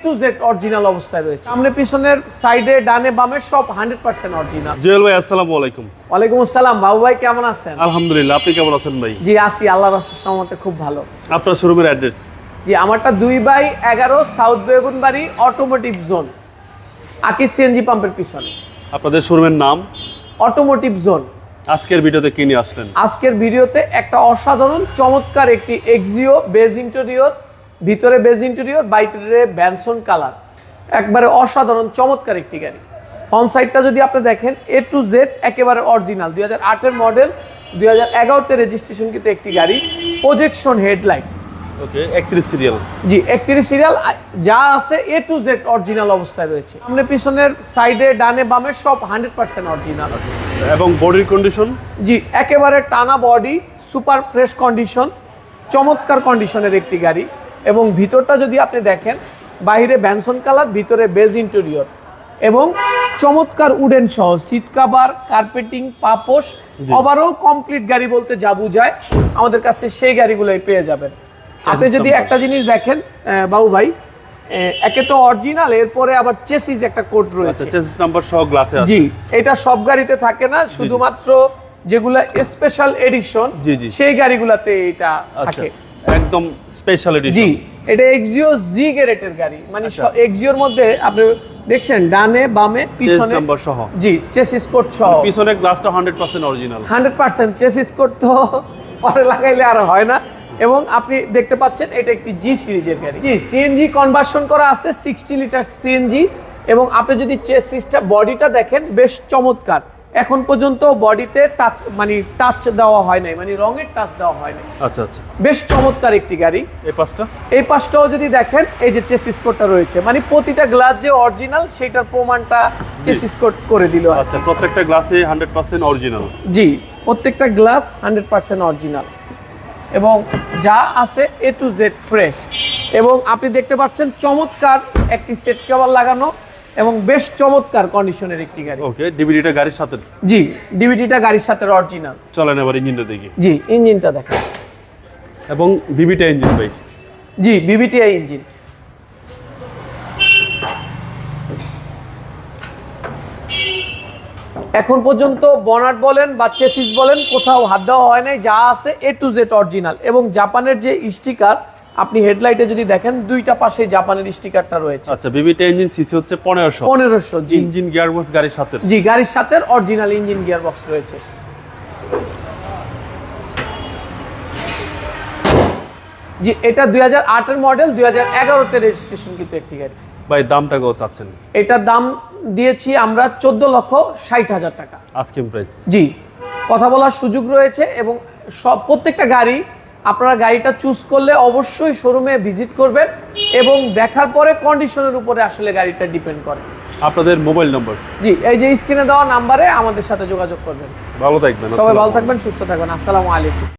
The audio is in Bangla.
টু জেড অরিজিনাল অবস্থায় রয়েছে। সামনে পিছনের সাইডে ডানে বামে সব 100% অরিজিনাল। জুয়েল ভাই আসসালামু আলাইকুম। ওয়ালাইকুম আসসালাম। বাবু ভাই কেমন আছেন? আলহামদুলিল্লাহ, আপনি কেমন আছেন ভাই? জি আছি, আল্লাহর রহমতে খুব ভালো। আপনার শোরুমের অ্যাড্রেস? জি আমারটা 2/11 সাউথ বেগুনবাড়ি অটোমোটিভ জোন, আকিস সিএনজি পাম্পের পিছনে। আপনাদের শোরুমের নাম? Automotive zone. আজকের ভিডিওতে কি নিয়ে আসলেন? আজকের ভিডিওতে একটা অসাধারণ চমৎকার একটি এক্সিও বেজ ইন্টেরিয়র, ভিতরে বেজ ইন্টেরিয়র, বাইরে ব্যানসন কালার, একবারে অসাধারণ চমৎকার একটি গাড়ি। ফ্রন্ট সাইডটা যদি আপনি দেখেন A to Z একেবারে অরিজিনাল, 2008 মডেল, 2011তে রেজিস্ট্রেশন কিন্তু একটি গাড়ি। প্রজেকশন হেডলাইট, ওকে 31 সিরিয়াল। জি 31 সিরিয়াল, যা আছে A to Z অরিজিনাল অবস্থায় রয়েছে। সামনে পিছনের সাইডে ডানে বামে সব 100% অরিজিনাল। এবং বডির কন্ডিশন? জি একেবারে টানা বডি, সুপার ফ্রেশ কন্ডিশন, চমৎকার কন্ডিশনের একটি গাড়ি। এবং ভিতরটা যদি আপনি দেখেন, বাইরে ব্যানসন কালার, ভিতরে বেজ ইন্টেরিয়র এবং চমৎকার উডেন সহ সিট কাভার, কার্পেটিং, পাপোশ, ওভারঅল কমপ্লিট গাড়ি বলতে যা বুঝায় আমাদের কাছে সেই গাড়িগুলোই পেয়ে যাবেন। আপনি যদি একটা জিনিস দেখেন বাবু ভাই, একে তো অরিজিনাল, এরপরে আবার চেসিস একটা কোড রয়েছে, চেসিস নাম্বার সহ গ্লাসে আছে। জি এটা সব গাড়িতে থাকে না, শুধুমাত্র যেগুলা স্পেশাল এডিশন সেই গাড়িগুলাতে এটা থাকে। একদম স্পেশাল এডিশন। জি এটা এক্সিও জি গ্রেডের গাড়ি, মানে এক্সিওর মধ্যে আপনি দেখছেন ডানে বামে পিছনে নাম্বার সহ, জি চেসিস কোড সহ। পিছনে গ্লাসটা 100% অরিজিনাল। 100% চেসিস কোড তো পরে লাগাইলে আর হয় না। এবং আপনি দেখতে পাচ্ছেন এটা একটি জি সিরিজের গাড়ি। জি সিএনজি কনভার্সন করা আছে, 60 লিটার সিএনজি। এবং আপনি যদি চেসিসটা বডিটা দেখেন বেশ চমৎকার, এখন পর্যন্ত বডিতে টাচ মানে টাচ দেওয়া হয় নাই, মানে রঙের টাচ দেওয়া হয় নাই। আচ্ছা আচ্ছা, বেশ চমৎকার একটি গাড়ি। এই পাশটাও যদি দেখেন, এই যে চেসিস কোডটা রয়েছে, মানে প্রতিটা গ্লাস যে অরিজিনাল সেটার প্রমাণটা চেসিস কোড করে দিল। আচ্ছা, প্রত্যেকটা গ্লাসে 100% অরিজিনাল। জি প্রত্যেকটা গ্লাস 100% অরিজিনাল এবং যা আছে A to Z ফ্রেশ। এবং আপনি দেখতে পাচ্ছেন চমৎকার একটি সেট কভার লাগানো এবং বেশ চমৎকার কন্ডিশনের একটি গাড়ি। ওকে, ডিভিডিটা গাড়ির সাথে? জি ডিভিডিটা গাড়ির সাথে অরিজিনাল। চলেন এবার ইঞ্জিনটা দেখি। জি ইঞ্জিনটা দেখেন। এবং বিবিটি ইঞ্জিন ভাই? জি বিবিটিআই ইঞ্জিন। এখন পর্যন্ত বনাট বলেন বা চেসিস বলেন কোথাও হাত দেওয়া হয় নাই, যা আছে A to Z অরিজিনাল। এবং জাপানের যে স্টিকার আপনি হেডলাইটে যদি দেখেন, দুইটা পাশে জাপানের স্টিকারটা রয়েছে। আচ্ছা, বিবিটি ইঞ্জিন সিসি হচ্ছে 1500। জি ইঞ্জিন গিয়ারবক্স গাড়ির সাথে? জি গাড়ির সাথে অরিজিনাল ইঞ্জিন গিয়ারবক্স রয়েছে। জি এটা 2008 মডেল, 2011তে রেজিস্ট্রেশন কিন্তু একটি গাড়ি। ভাই দামটা কত চাচ্ছেন? এটার দাম দিয়েছি আমরা 14,60,000 টাকা আজকে প্রাইস। জি কথা বলার সুযোগ রয়েছে। এবং প্রত্যেকটা গাড়ি আপনারা গাড়িটা চুজ করলে অবশ্যই শোরুমে ভিজিট করবেন এবং দেখার পরে কন্ডিশনের উপরে আসলে গাড়িটা ডিপেন্ড করে। আপনাদের মোবাইল নম্বর? জি এই যে স্ক্রিনে দেওয়া নাম্বারে আমাদের সাথে যোগাযোগ করবেন। ভালো থাকবেন, সবাই ভালো থাকবেন, সুস্থ থাকবেন। আসসালামু আলাইকুম।